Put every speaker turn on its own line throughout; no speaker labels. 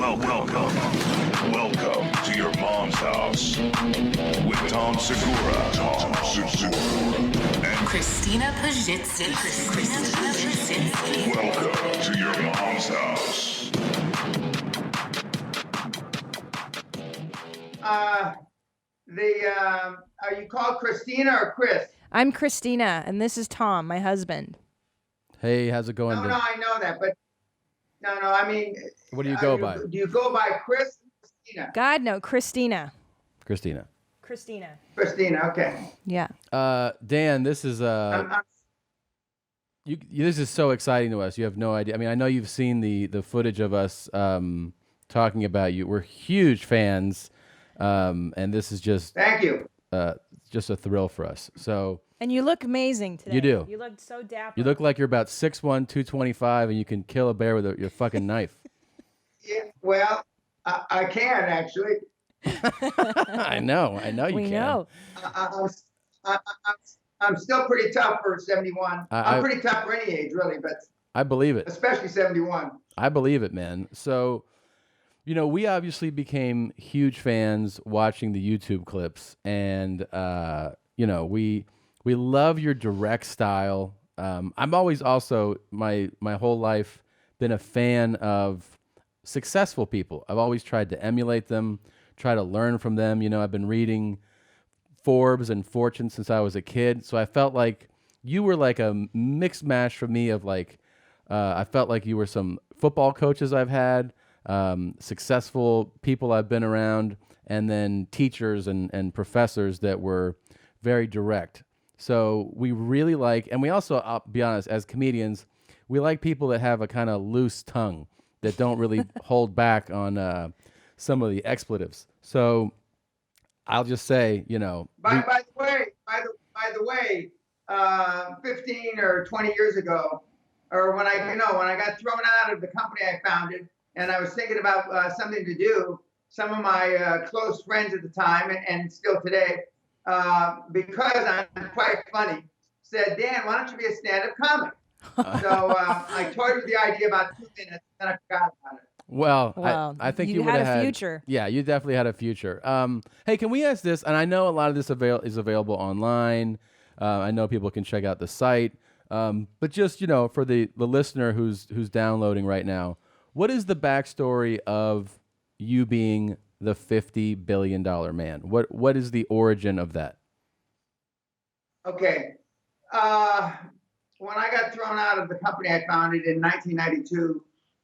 Welcome to your mom's house with Tom Segura, and
Christina Pazsitzky.
welcome to your mom's house.
Are you called Christina or Chris?
I'm Christina, and this is Tom, my husband.
Hey, how's it going?
No, I know that, but I mean,
What do you go by?
Do you go by Chris or Christina?
God, no, Christina.
Christina.
Christina.
Christina, okay.
Yeah.
Dan, this is this is so exciting to us. You have no idea. I mean, I know you've seen the footage of us talking about you. We're huge fans, and this is just
Thank you.
just a thrill for us. So.
And you look amazing today.
You do.
You look so dapper.
You look like you're about 6'1", 225, and you can kill a bear with your fucking knife.
Yeah, well, I can actually.
I know you
we
can.
know.
I'm still pretty tough for 71. I'm pretty tough for any age, really, but
I believe it.
especially 71.
I believe it, man. So, we obviously became huge fans watching the YouTube clips, and we love your direct style. I'm always also my whole life been a fan of successful people. I've always tried to emulate them, try to learn from them. I've been reading Forbes and Fortune since I was a kid, so I felt like you were like a mixed mash for me of like I felt like you were some football coaches I've had, successful people I've been around, and then teachers and professors that were very direct. So we really like, and we also, I'll be honest, as comedians, we like people that have a kind of loose tongue, that don't really hold back on some of the expletives. So I'll just say,
By the way, 15 or 20 years ago, or when I got thrown out of the company I founded, and I was thinking about something to do, some of my close friends at the time, and still today, because I'm quite funny, said, Dan, why don't you be a stand-up comic? So I toyed with the idea about 2 minutes, and I forgot about it.
Well, I think you would have
had a future.
Yeah, you definitely had a future. Hey, can we ask this? And I know a lot of this is available online. I know people can check out the site. But just, for the listener who's downloading right now, what is the backstory of you being the $50 billion man? What is the origin of that?
Okay. When I got thrown out of the company I founded in 1992,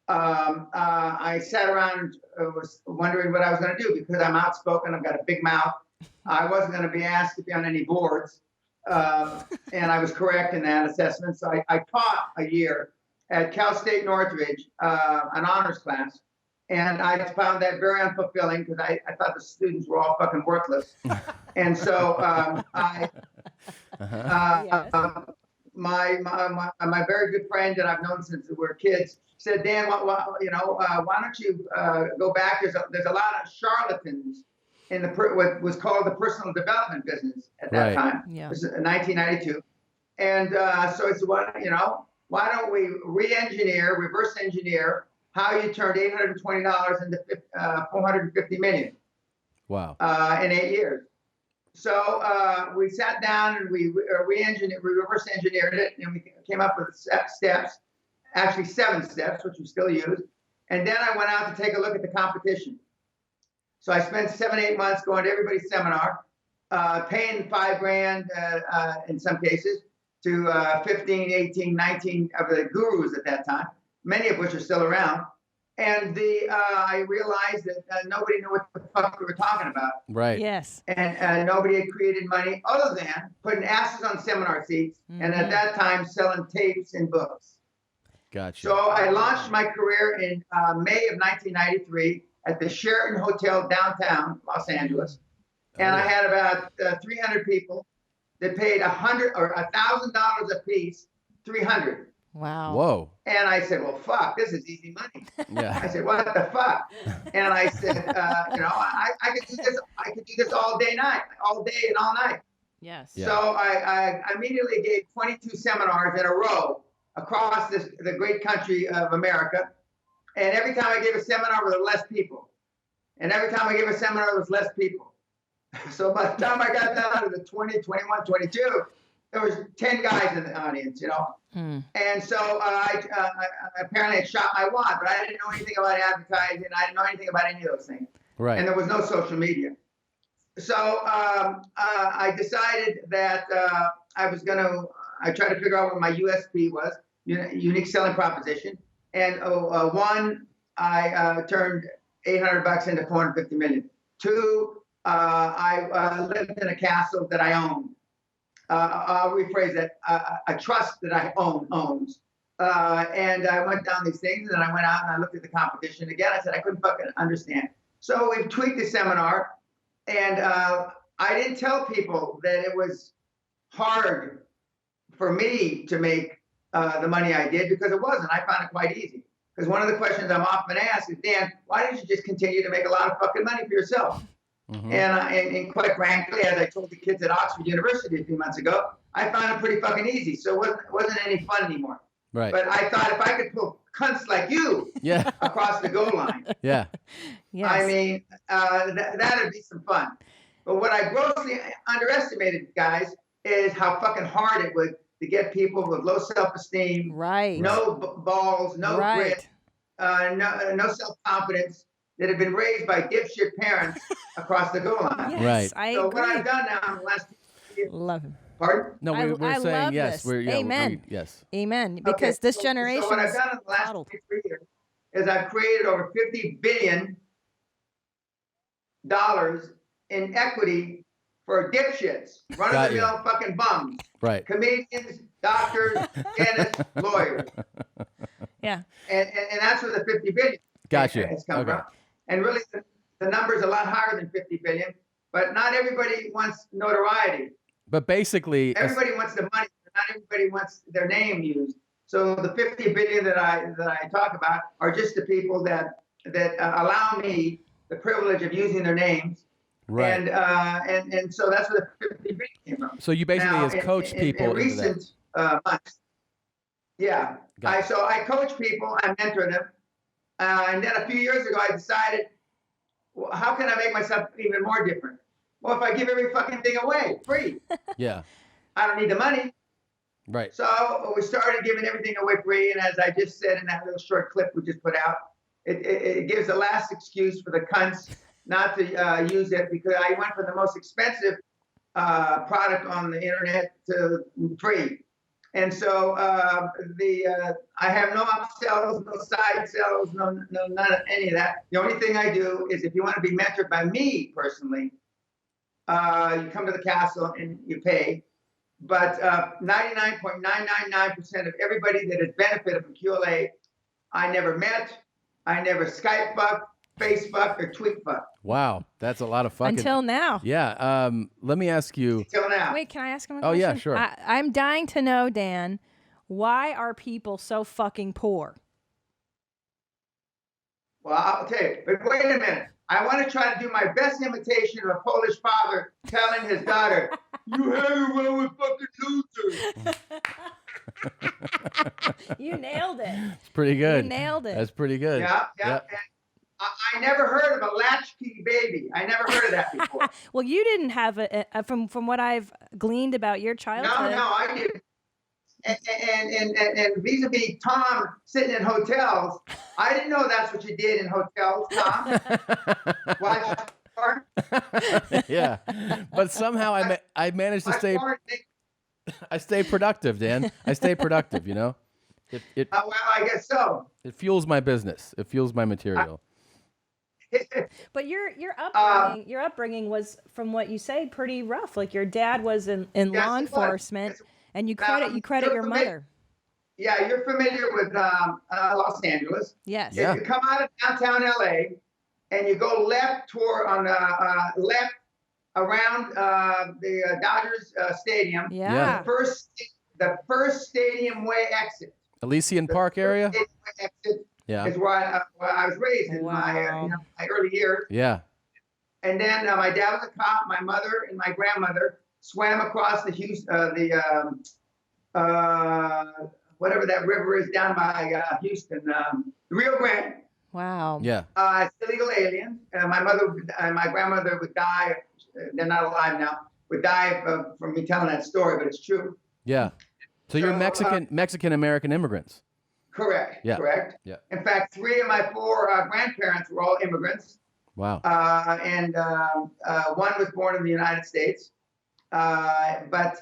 I sat around and was wondering what I was going to do, because I'm outspoken. I've got a big mouth. I wasn't going to be asked to be on any boards. And I was correct in that assessment. So I taught a year at Cal State Northridge, an honors class. And I found that very unfulfilling, because I thought the students were all fucking worthless. And so my very good friend that I've known since we were kids said, Dan, why don't you go back? There's a lot of charlatans in what was called the personal development business at that time. Yeah. It was 1992. And so I said, why don't we reverse engineer how you turned $820 into $450 million.
Wow.
In 8 years. So we sat down and we reverse engineered it, and we came up with steps, actually 7 steps, which we still use. And then I went out to take a look at the competition. So I spent 7-8 months going to everybody's seminar, paying $5,000 in some cases to 15, 18, 19 of the gurus at that time, many of which are still around. And I realized that nobody knew what the fuck we were talking about.
Right.
Yes.
And nobody had created money other than putting asses on seminar seats, and at that time selling tapes and books.
Gotcha.
So I launched my career in May of 1993 at the Sheraton Hotel downtown Los Angeles. And I had about 300 people that paid $100 or $1,000 a piece, 300.
Wow.
Whoa.
And I said, well, fuck, this is easy money.
Yeah.
I said, what the fuck? And I said, I could do this. I could do this all day and all night.
Yes.
Yeah.
So I immediately gave 22 seminars in a row across the great country of America. And every time I gave a seminar, there were less people. And every time I gave a seminar, there was less people. So by the time I got down to the 20, 21, 22, there was 10 guys in the audience, you know. And so I apparently had shot my wad, but I didn't know anything about advertising. I didn't know anything about any of those things.
Right.
And there was no social media. So I decided that I tried to figure out what my USP was, unique selling proposition. And one, I turned $800 into 450 million. Two, I lived in a castle that I owned. I'll rephrase that. A trust that I owns. And I went down these things, and then I went out and I looked at the competition again. I said, I couldn't fucking understand. So we tweaked the seminar, and I didn't tell people that it was hard for me to make the money I did, because it wasn't. I found it quite easy. Because one of the questions I'm often asked is, Dan, why didn't you just continue to make a lot of fucking money for yourself? And quite frankly, as I told the kids at Oxford University a few months ago, I found it pretty fucking easy. So it wasn't any fun anymore.
Right.
But I thought if I could pull cunts like you across the goal line,
Yes.
I mean, that'd be some fun. But what I grossly underestimated, guys, is how fucking hard it would to get people with low self-esteem,
Right.
no balls, no grit, no self-confidence, that have been raised by dipshit parents across the goal line.
Yes,
Right.
I
So
agree.
what I've done now in the last few years,
Love him.
pardon?
No,
I
we're saying
love
yes.
this. Amen.
Yes.
Amen. Because this generation
So what I've
is
done in the last
coddled.
3 years is I've created over $50 billion in equity for dipshits, run-of-the-mill fucking bums,
Right.
comedians, doctors, dentists, lawyers.
Yeah.
And that's where the 50 billion
Gotcha.
has come
Okay.
from. And really, the number's a lot higher than 50 billion, but not everybody wants notoriety.
But basically,
Everybody wants the money, but not everybody wants their name used. So the 50 billion that I talk about are just the people that allow me the privilege of using their names.
right.
And so that's where the 50 billion came from.
So you basically
Now,
has coached people
in
into that.
recent months. Yeah.
Got it.
I coach people, I mentor them. And then a few years ago, I decided, well, how can I make myself even more different? Well, if I give every fucking thing away, free,
Yeah.
I don't need the money.
Right.
So we started giving everything away free. And as I just said in that little short clip we just put out, it gives the last excuse for the cunts not to use it, because I went from the most expensive product on the internet to free. And so I have no upsells, no side sells, no none of any of that. The only thing I do is, if you want to be mentored by me personally, you come to the castle and you pay. But 99.999% of everybody that has benefited from QLA, I never met, I never Skype fucked, face fucked, or tweet fucked.
Wow. That's a lot of fucking.
Until now.
Yeah. Let me ask you.
Until now.
Wait, can I ask him a
Oh,
question?
yeah, sure.
I'm dying to know, Dan, why are people so fucking poor?
Well, I'll tell you, but wait a minute. I want to try to do my best imitation of a Polish father telling his daughter, "You hang around with fucking losers."
You nailed it.
It's pretty good.
You nailed it.
That's pretty good.
Yeah.
Yep.
And I never heard of a latchkey baby. I never heard of that before.
Well, you didn't have from what I've gleaned about your childhood.
No, I didn't. And vis-a-vis Tom sitting in hotels, I didn't know that's what you did in hotels, Tom. Watch porn.
Yeah. But somehow I managed to
Watch
stay.
porn.
I stay productive, Dan. I stay productive. You know. It
Well, I guess so.
it fuels my business. It fuels my material.
But your upbringing was, from what you say, pretty rough. Like your dad was in
Yes,
law
it was.
enforcement, and you
Now,
credit your
you're
mother.
Yeah, you're familiar with Los Angeles.
Yes.
Yeah.
If you come out of downtown LA and you go left toward left around the Dodgers Stadium,
Yeah.
the first stadium way exit.
Elysian Park area.
Stadium way exit
Yeah.
is where I was raised in
Wow.
my early years.
Yeah.
And then my dad was a cop. My mother and my grandmother swam across the whatever that river is down by Houston, the Rio Grande.
Wow.
Yeah.
It's illegal aliens. My grandmother would die. They're not alive now. Would die from me telling that story, but it's true.
Yeah. So you're
So,
Mexican American immigrants.
Correct.
Yeah.
Correct.
Yeah.
In fact, 3 of my 4 grandparents were all immigrants.
Wow.
And one was born in the United States. But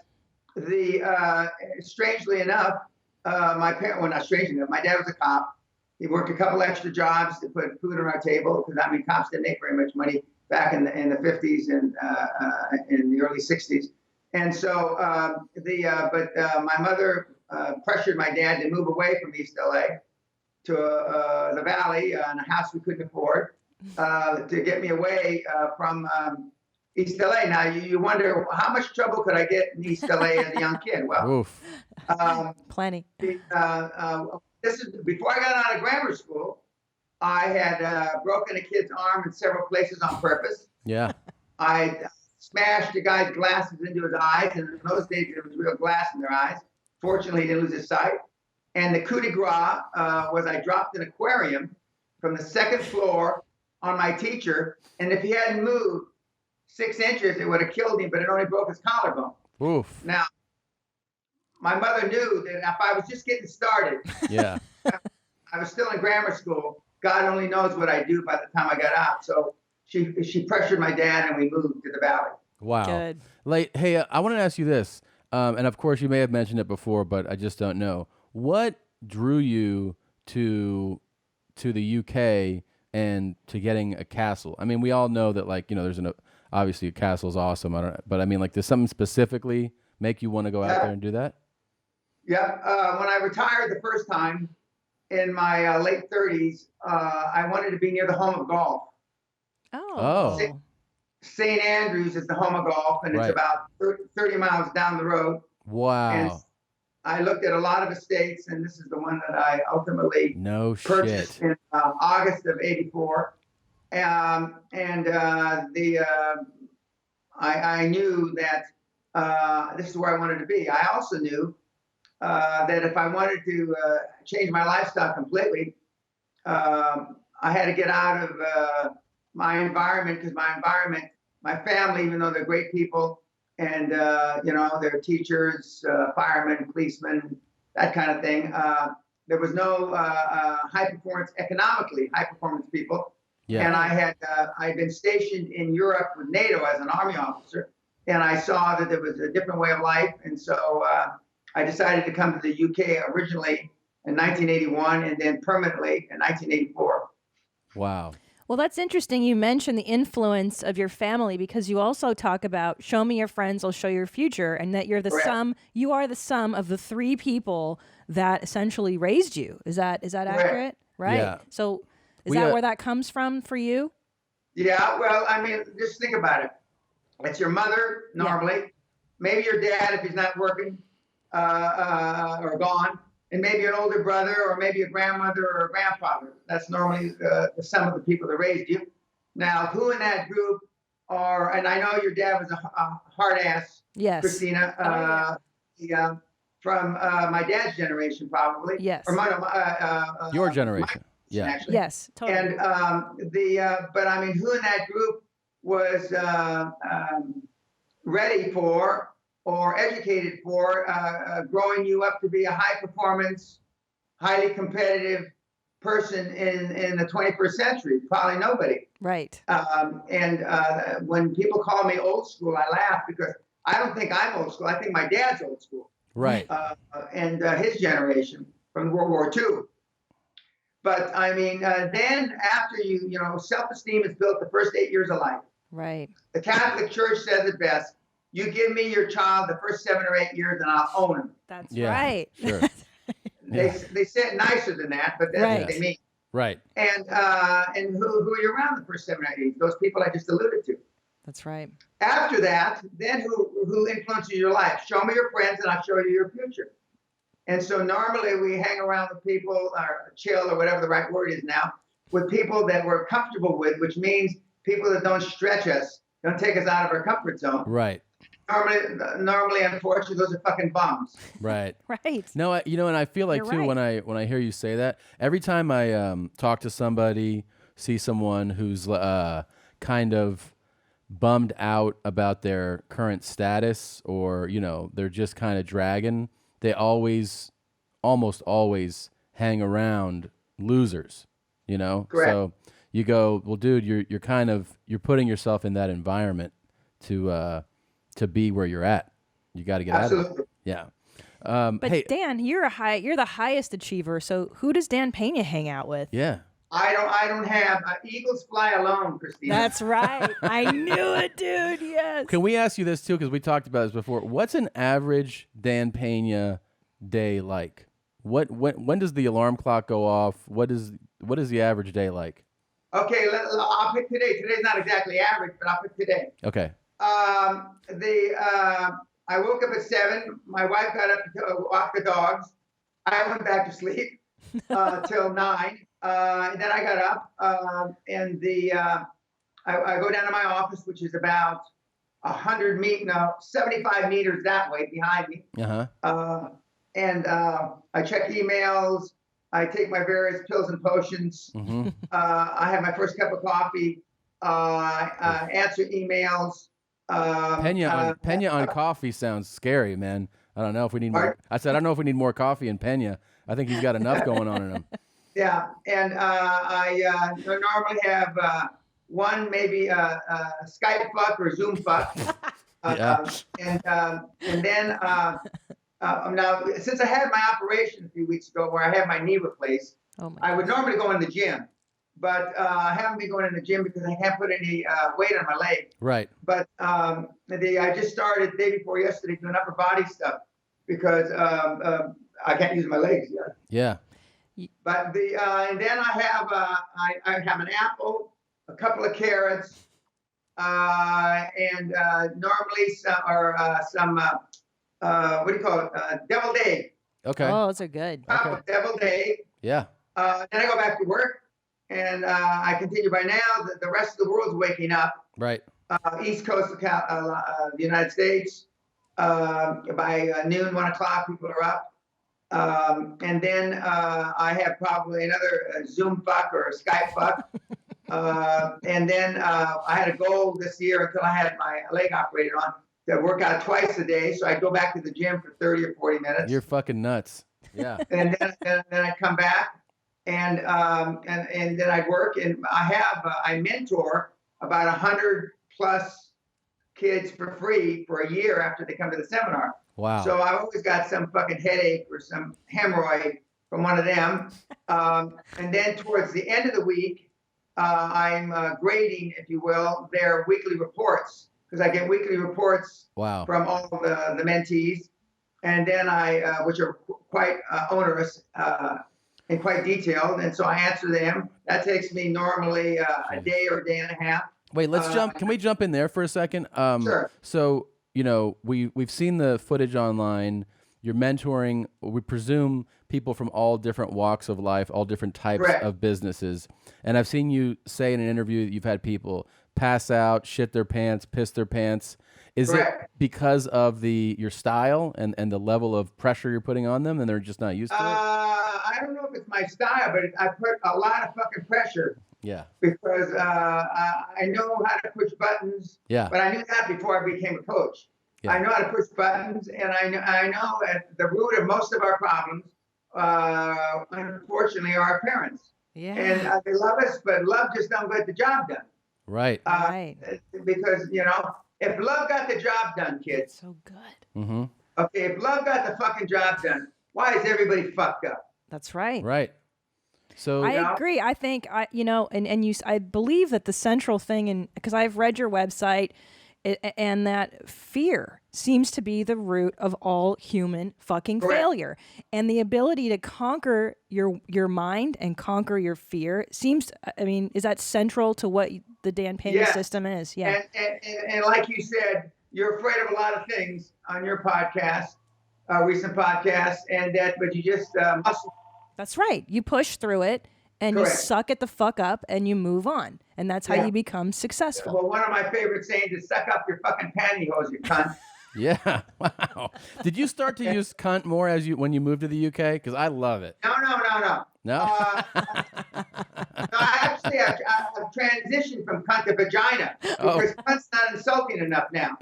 strangely enough, my dad was a cop. He worked a couple extra jobs to put food on our table because cops didn't make very much money back in the 50s and in the early 60s. And so my mother pressured my dad to move away from East LA to the Valley in a house we couldn't afford to get me away from East LA. Now you wonder how much trouble could I get in East LA as a young kid? Well,
plenty.
This is before I got out of grammar school. I had broken a kid's arm in several places on purpose.
Yeah.
I smashed a guy's glasses into his eyes, and in those days there was real glass in their eyes. Fortunately, he didn't lose his sight. And the coup de grace was I dropped an aquarium from the 2nd floor on my teacher, and if he hadn't moved 6 inches, it would have killed him, but it only broke his collarbone.
Oof.
Now, my mother knew that if I was just getting started,
yeah,
I was still in grammar school. God only knows what I'd do by the time I got out. So she pressured my dad, and we moved to the Valley.
Wow.
Good.
Like, hey, I want to ask you this, and of course you may have mentioned it before, but I just don't know. What drew you to the UK and to getting a castle? I mean, we all know that, like, there's obviously a castle is awesome. But I mean, like, does something specifically make you want to go out there and do that?
Yeah. When I retired the first time in my late 30s, I wanted to be near the home of golf.
Oh.
St. Andrews is the home of golf, and it's about 30 miles down the road.
Wow.
And I looked at a lot of estates, and this is the one that I ultimately purchased in August of '84. I knew that this is where I wanted to be. I also knew that if I wanted to change my lifestyle completely, I had to get out of my environment, because my family, even though they're great people, and they're teachers, firemen, policemen, that kind of thing. There was no economically high performance people. Yeah. And I'd been stationed in Europe with NATO as an Army officer, and I saw that there was a different way of life, and so I decided to come to the UK originally in 1981, and then permanently in 1984.
Wow.
Well, that's interesting. You mentioned the influence of your family, because you also talk about show me your friends, I'll show you your future, and that you're the sum. You are the sum of the 3 people that essentially raised you. Is that accurate? Right. Yeah. So is that where that comes from for you?
Yeah. Well, I mean, just think about it. It's your mother normally, maybe your dad if he's not working or gone, and maybe an older brother, or maybe a grandmother or a grandfather. That's normally the sum of the people that raised you. Now, who in that group are, and I know your dad was a hard ass, Christina, from my dad's generation, probably.
Yes.
Or
your generation.
Actually.
Yes, totally.
And but I mean, who in that group was ready for or educated for growing you up to be a high performance, highly competitive person in the 21st century? Probably nobody.
Right.
When people call me old school, I laugh, because I don't think I'm old school. I think my dad's old school.
Right.
And his generation from World War II. But I mean, then after self-esteem is built the first 8 years of life.
Right.
The Catholic Church says it best. You give me your child the first 7 or 8 years, and I'll own him.
That's right.
Sure.
They say it nicer than that, but that's what they mean.
Right.
And who are you around the first 7 or 8 years? Those people I just alluded to.
That's right.
After that, then who influences your life? Show me your friends, and I'll show you your future. And so normally we hang around with people, or chill, or whatever the right word is now, with people that we're comfortable with, which means people that don't stretch us, don't take us out of our comfort zone.
Right.
Normally, unfortunately, those are fucking bums.
Right.
Right.
No, and I feel like, too, when I hear you say that, every time I talk to somebody see someone who's kind of bummed out about their current status, or they're just kind of dragging, they almost always hang around losers.
Correct.
So you go, well, dude, you're putting yourself in that environment to be where you're at. You got to get out of it. Yeah.
But
hey,
Dan, you're the highest achiever. So who does Dan Pena hang out with?
yeah.
I don't have eagles fly alone, Christina.
That's right. I knew it, dude. Yes.
Can we ask you this too? Because we talked about this before. What's an average Dan Pena day like? When does the alarm clock go off? What is the average day like?
Okay, I'll pick today. Today's not exactly average, but I'll pick today.
Okay.
I woke up at 7. My wife got up to walk the dogs. I went back to sleep till 9. And then I got up and I go down to my office, which is about 75 meters that way behind me.
Uh-huh.
And I check emails. I take my various pills and potions.
Mm-hmm.
I have my first cup of coffee. Answer emails.
Pena on coffee sounds scary, man. I don't know if we need more. I said I don't know if we need more coffee in Pena. I think he's got enough going on in him.
Yeah, and I normally have one, maybe a Skype fuck or Zoom fuck.
Yeah.
And then now, since I had my operation a few weeks ago where I had my knee replaced, I would normally go in the gym, but I haven't been going in the gym because I can't put any weight on my leg.
Right.
But I just started the day before yesterday doing upper body stuff because I can't use my legs yet.
Yeah.
But and then I have an apple, a couple of carrots, and normally some what do you call it? Deviled egg.
Okay.
Oh, those are good.
Okay.
Deviled egg.
Yeah.
Then I go back to work, and I continue. By now, the rest of the world's waking up.
Right.
East Coast of the United States. By noon, 1 o'clock, people are up. And then I have probably another Zoom fuck or a Skype fuck. And then I had a goal this year until I had my leg operated on to work out twice a day. So I go back to the gym for 30 or 40 minutes.
You're fucking nuts. Yeah.
And then I come back and then I work, and I mentor about 100 plus kids for free for a year after they come to the seminar.
Wow.
So I've always got some fucking headache or some hemorrhoid from one of them. And then towards the end of the week, I'm grading, if you will, their weekly reports, because I get weekly reports from all the mentees. And then which are quite onerous and quite detailed. And so I answer them. That takes me normally a day or a day and a half.
Wait, let's jump. Can we jump in there for a second?
Sure.
So, we've seen the footage online. You're mentoring, we presume, people from all different walks of life, all different types of businesses. And I've seen you say in an interview that you've had people pass out, shit their pants, piss their pants. Is it because of your style and the level of pressure you're putting on them, and they're just not used to it?
I don't know if it's my style, but I put a lot of fucking pressure.
Yeah.
Because I know how to push buttons.
Yeah.
But I knew that before I became a coach. Yeah. I know how to push buttons, and I know at the root of most of our problems, unfortunately, are our parents.
Yeah.
And they love us, but love just don't get the job done.
Right.
Because, if love got the job done, kids.
So good.
Mm-hmm.
Okay, if love got the fucking job done, why is everybody fucked up?
That's right.
Right. So
I agree. I think I believe that the central thing, and because I've read your website, and that fear seems to be the root of all human fucking failure, and the ability to conquer your mind and conquer your fear seems. I mean, is that central to what the Dan Pena system is? Yeah.
And like you said, you're afraid of a lot of things on your podcast, recent podcast, but you just muscle.
That's right. You push through it and you suck it the fuck up and you move on. And that's how you become successful.
Well, one of my favorite sayings is suck up your fucking pantyhose, you cunt.
Yeah. Wow. Did you start to use cunt more when you moved to the UK? Because I love it.
No.
No.
No, I've transitioned from cunt to vagina because cunt's not insulting enough now.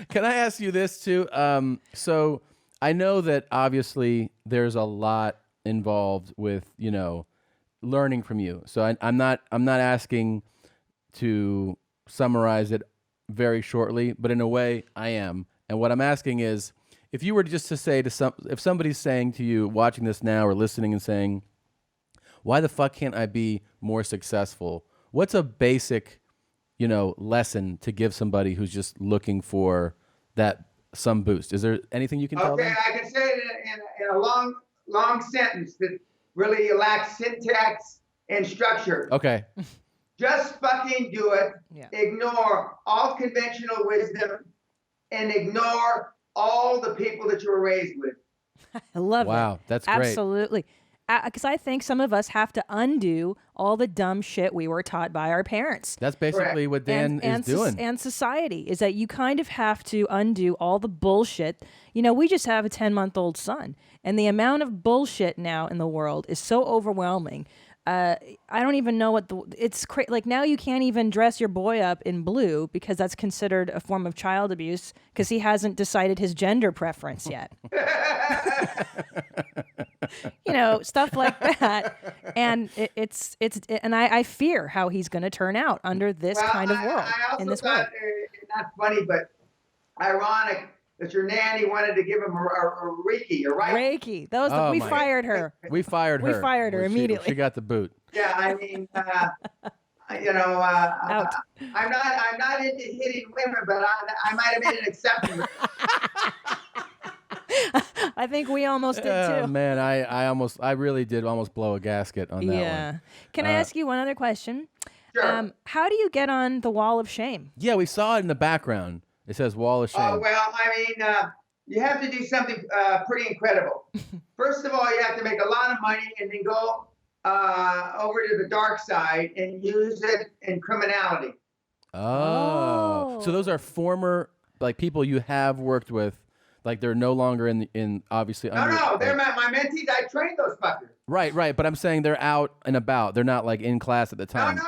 Can I ask you this too? So I know that obviously there's a lot involved with, learning from you. So I'm not asking to summarize it very shortly, but in a way I am. And what I'm asking is, if you were just to say if somebody's saying to you, watching this now or listening and saying, why the fuck can't I be more successful? What's a basic, lesson to give somebody who's just looking for some boost? Is there anything you can tell them?
Okay, I can say it in a long sentence that really lacks syntax and structure.
Okay.
Just fucking do it.
Yeah.
Ignore all conventional wisdom and ignore all the people that you were raised with.
I love it.
Wow, that's great.
Absolutely. Because I think some of us have to undo all the dumb shit we were taught by our parents.
That's basically what Dan is doing.
And society is that you kind of have to undo all the bullshit. We just have a 10-month-old son, and the amount of bullshit now in the world is so overwhelming. I don't even know it's like now you can't even dress your boy up in blue because that's considered a form of child abuse because he hasn't decided his gender preference yet. Stuff like that. And and I fear how he's going to turn out under this kind of world.
I also
in this
thought,
world.
Not funny, but ironic that your nanny wanted to give him a Reiki, right?
Reiki. We fired her.
We fired her.
We fired her immediately.
She got the boot.
Yeah, I mean,
Out.
I'm not into hitting women, but I might have made an exception.
I think we almost did too.
Man, I really did almost blow a gasket on that one.
Yeah. Can I ask you one other question?
Sure.
How do you get on the wall of shame?
Yeah, we saw it in the background. It says Wall of Shame.
Oh, well, I mean, you have to do something pretty incredible. First of all, you have to make a lot of money and then go over to the dark side and use it in criminality.
Oh. So those are former, people you have worked with, they're no longer in obviously.
No, they're my mentees. I trained those fuckers.
Right. But I'm saying they're out and about. They're not in class at the time.
No,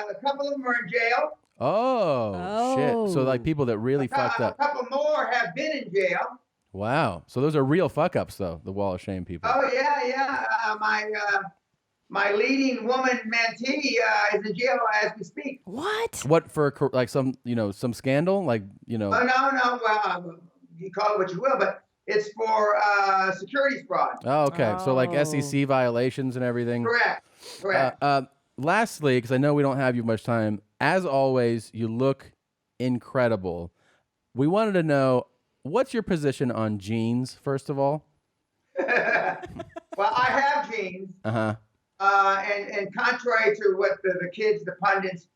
a couple of them are in jail.
Oh, shit. So people that really fucked up.
A couple more have been in jail.
Wow. So those are real fuck ups though, the Wall of Shame people.
Oh yeah. My leading woman mentee is in jail as we speak.
What
for some scandal?
Oh, no. Well, you call it what you will, but it's for securities fraud.
Oh, okay. So SEC violations and everything.
Correct.
Lastly, because I know we don't have you much time, as always, you look incredible. We wanted to know, what's your position on jeans, first of all?
Well, I have jeans.
Uh-huh.
And contrary to what the kids, the pundits,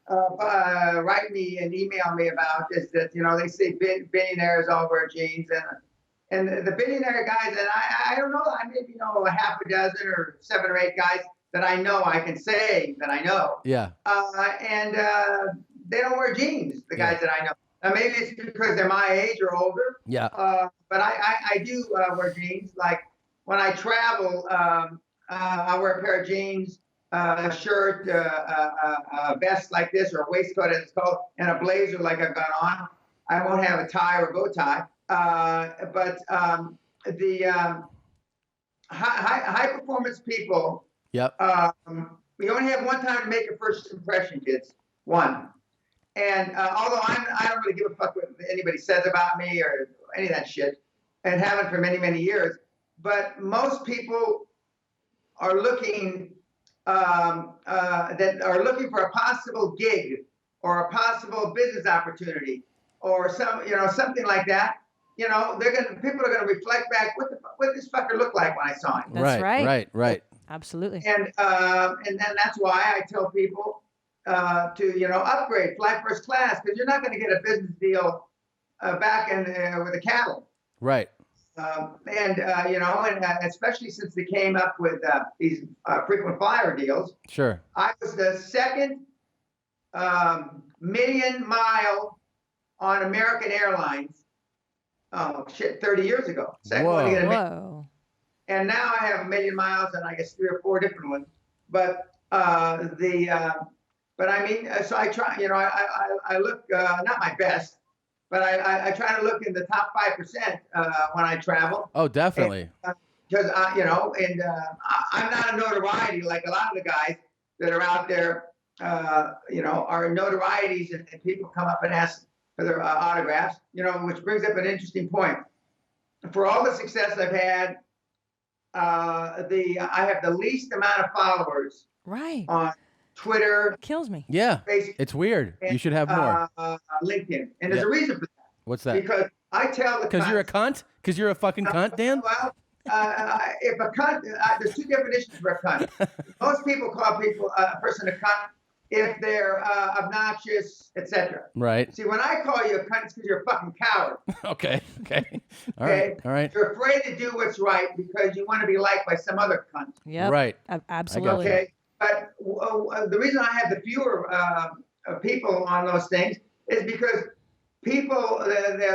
write me and email me about, is that, they say billionaires all wear jeans. And the billionaire guys, and I don't know, I maybe know a half a dozen or 7 or 8 guys that I know I can say that I know.
Yeah.
And they don't wear jeans, the guys that I know. Maybe it's because they're my age or older.
Yeah.
But I do wear jeans. Like when I travel, I wear a pair of jeans, a shirt, a vest like this, or a waistcoat as it's called, and a blazer like I've got on. I won't have a tie or a bow tie. But the high performance people.
Yep.
We only have one time to make a first impression, kids. One. And although I don't really give a fuck what anybody says about me or any of that shit, and haven't for many, many years, but most people are looking that are looking for a possible gig or a possible business opportunity or something like that. People are gonna reflect back, what did this fucker look like when I saw him?
That's right.
Right.
Absolutely.
And then that's why I tell people to upgrade, fly first class, because you're not going to get a business deal back in with the cattle.
Right.
And especially since they came up with these frequent flyer deals.
Sure.
I was the second million mile on American Airlines. Oh shit, 30 years ago. Second one to get a million.
Whoa.
and now I have 1 million miles and I guess 3 or 4 different ones. But but I mean, so I try, I look, not my best, but I try to look in the top 5% when I travel.
Oh, definitely.
Because, I'm not a notoriety like a lot of the guys that are out there, are notorieties, and people come up and ask for their autographs, which brings up an interesting point. For all the success I've had, I have the least amount of followers
Right.
on Twitter.
Kills me.
Yeah.
Facebook,
It's weird. You should have more.
LinkedIn. And there's a reason for that.
What's that?
Because I tell the
Because you're a cunt? Because you're a fucking cunt, Dan?
Well, if a cunt, there's 2 definitions for a cunt. Most people call a person a cunt if they're obnoxious, etc.
Right.
See, when I call you a cunt, it's because you're a fucking coward.
Okay. All
Okay?
right.
You're afraid to do what's right because you want to be liked by some other cunt.
Yep.
Right.
Absolutely.
Okay. But the reason I have the fewer people on those things is because people,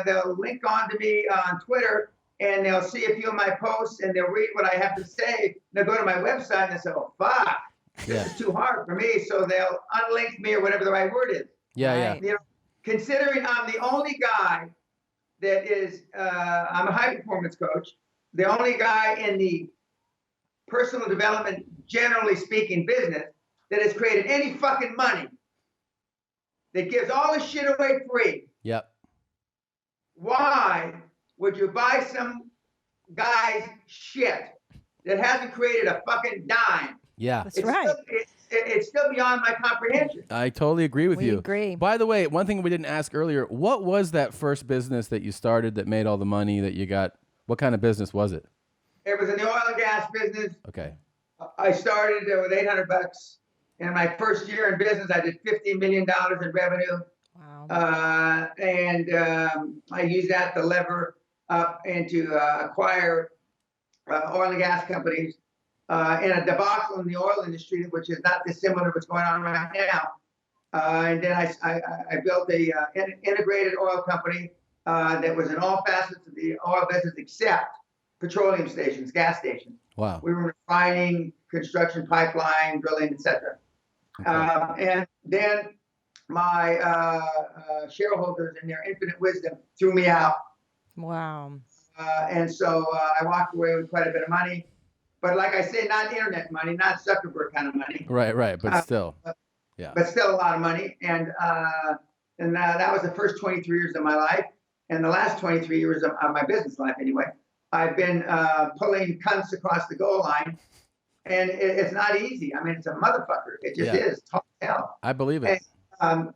they'll link on to me on Twitter and they'll see a few of my posts and they'll read what I have to say. They'll go to my website and they say, oh, fuck, this is too hard for me. So they'll unlink me or whatever the right word is.
Yeah.
Considering I'm the only guy that is, I'm a high performance coach, the only guy in the personal development, generally speaking, business that has created any fucking money, that gives all this shit away free.
Yep.
Why would you buy some guy's shit that hasn't created a fucking dime?
Yeah.
That's right.
It's still beyond my comprehension.
I totally agree with you.
We agree.
By the way, one thing we didn't ask earlier, what was that first business that you started that made all the money that you got? What kind of business was it?
It was in the oil and gas business.
Okay.
I started with $800. In my first year in business, I did $15 million in revenue.
Wow.
And I used that to lever up and to acquire oil and gas companies in a debacle in the oil industry, which is not dissimilar to what's going on right now. And then I built a integrated oil company that was in all facets of the oil business except petroleum stations, gas stations.
Wow.
We were refining, construction, pipeline, drilling, etc.
Okay.
And then my shareholders, in their infinite wisdom, threw me out.
Wow.
And so I walked away with quite a bit of money. But like I say, not internet money, not Zuckerberg kind of money.
Right. But still. Yeah.
But still a lot of money. And that was the first 23 years of my life. And the last 23 years of my business life, anyway. I've been pulling cunts across the goal line. And it's not easy. I mean, it's a motherfucker. It just is. Tough hell.
I believe it.
And,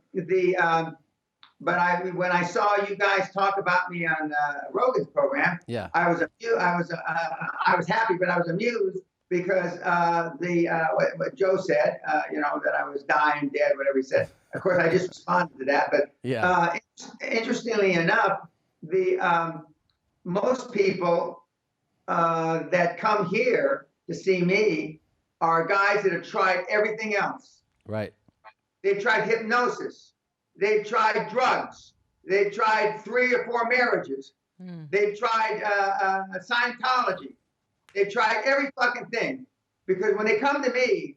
but when I saw you guys talk about me on Rogan's program, I was happy, but I was amused because what Joe said, that I was dying, dead, whatever he said. Of course, I just responded to that. But interestingly enough, most people that come here to see me are guys that have tried everything else.
Right.
They've tried hypnosis. They've tried drugs. They've tried 3 or 4 marriages. They've tried Scientology. They've tried every fucking thing. Because when they come to me,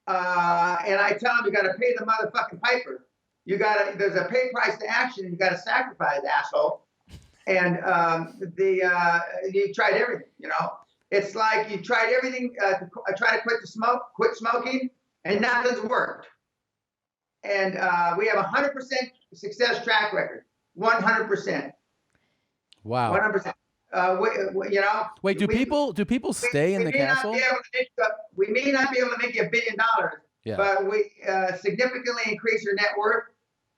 and I tell them you got to pay the motherfucking piper. There's a pay price to action. And you got to sacrifice, asshole. And you tried everything. It's like you tried everything to try to quit smoking, and nothing's worked. And we have 100% success track record, 100%.
Wow.
100%.
Wait, do people stay in the castle?
We may not be able to make you $1 billion, but we significantly increase your net worth.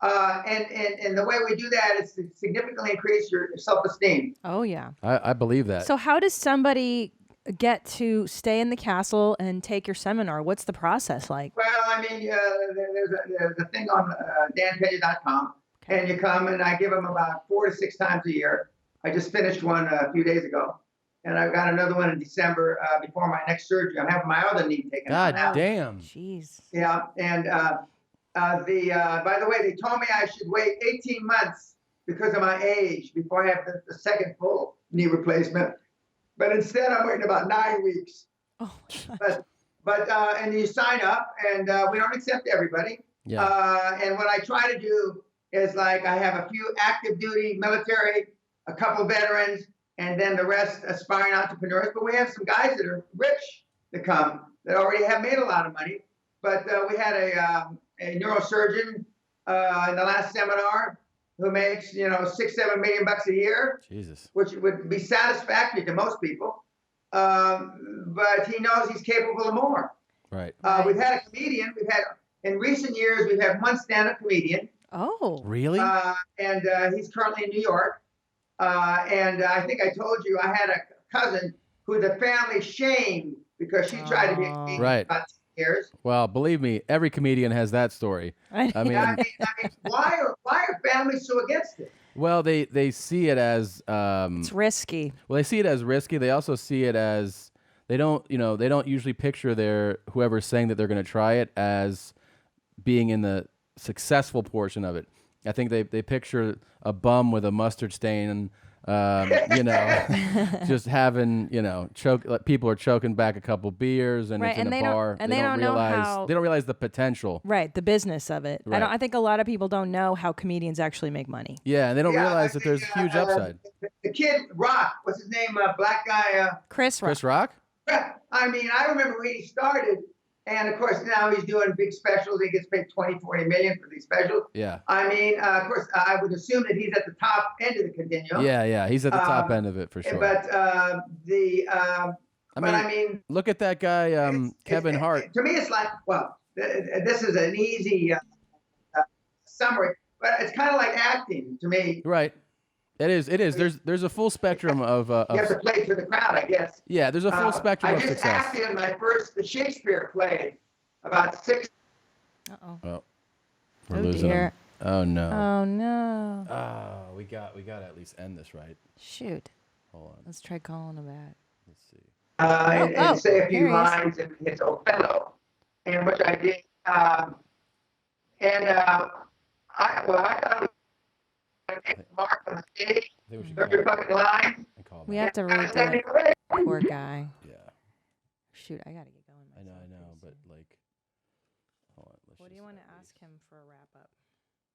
And the way we do that is to significantly increase your self-esteem.
Oh, yeah.
I believe that.
So how does somebody get to stay in the castle and take your seminar? What's the process like?
Well, I mean, there's a thing on danpena.com, and you come, and I give them about 4 to 6 times a year. I just finished one a few days ago, and I've got another one in December before my next surgery. I'm having my other knee taken out now.
God damn.
Jeez.
Yeah, and by the way, they told me I should wait 18 months because of my age before I have the second full knee replacement. but instead I'm waiting about 9 weeks.
Oh my gosh.
But and you sign up, and we don't accept everybody.
Yeah.
And what I try to do is like I have a few active duty military, a couple veterans, and then the rest aspiring entrepreneurs. But we have some guys that are rich that come that already have made a lot of money. But we had a neurosurgeon in the last seminar who makes $6-7 million a year,
Jesus.
which would be satisfactory to most people. But he knows he's capable of more.
Right.
We've had a comedian. In recent years, we've had one stand-up comedian.
Oh.
Really?
And he's currently in New York. And I think I told you I had a cousin who the family shamed because she tried to be a comedian
Right.
for about 10 years.
Well, believe me, every comedian has that story. I mean,
I mean, why are families so against it?
well, they see it as
It's risky.
well, they see it as risky. They also see it as they don't usually picture whoever's saying that they're going to try it as being in the successful portion of it. I think they picture a bum with a mustard stain and just having people are choking back a couple beers and
Right,
it's in a bar.
and they don't know how-
they don't realize the potential.
Right, the business of it.
Right.
I think a lot of people don't know how comedians actually make money.
Yeah, and they don't
Yeah,
realize
I
that there's
think,
huge upside.
The kid Rock, what's his name? Black guy.
Chris Rock.
Chris Rock?
I mean, I remember when he started, and of course now he's doing big specials. He gets paid 20-40 million for these specials.
Yeah.
I mean, of course, I would assume that he's at the top end of the continuum.
Yeah, he's at the top end of it for sure.
But I mean,
look at that guy, Kevin Hart.
To me, it's like, well, this is an easy summary, but it's kind of like acting to me.
Right. It is. There's a full spectrum of
You have to play for the crowd, I guess.
yeah, there's a full spectrum
I
of
just
success.
acted in my first Shakespeare play about 6.
Uh-oh.
Oh, we're
Oh,
losing
dear.
him. Oh no.
Oh, no.
Oh, we got to at least end this right.
Shoot.
Hold on.
Let's try calling him back.
Let's see.
And say a
here
few
he is.
lines in his Othello, and which I did. I thought Mark on the stage,
I think we should
30 fucking lines.
call
We
back.
have to read that. Poor guy.
Yeah,
Shoot, I got to get going.
I
myself
know,
pretty
but
soon.
like, hold on.
What do you want to ask him for a wrap up?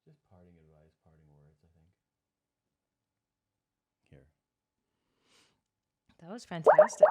Just parting advice, parting words, I think. Here.
That was fantastic.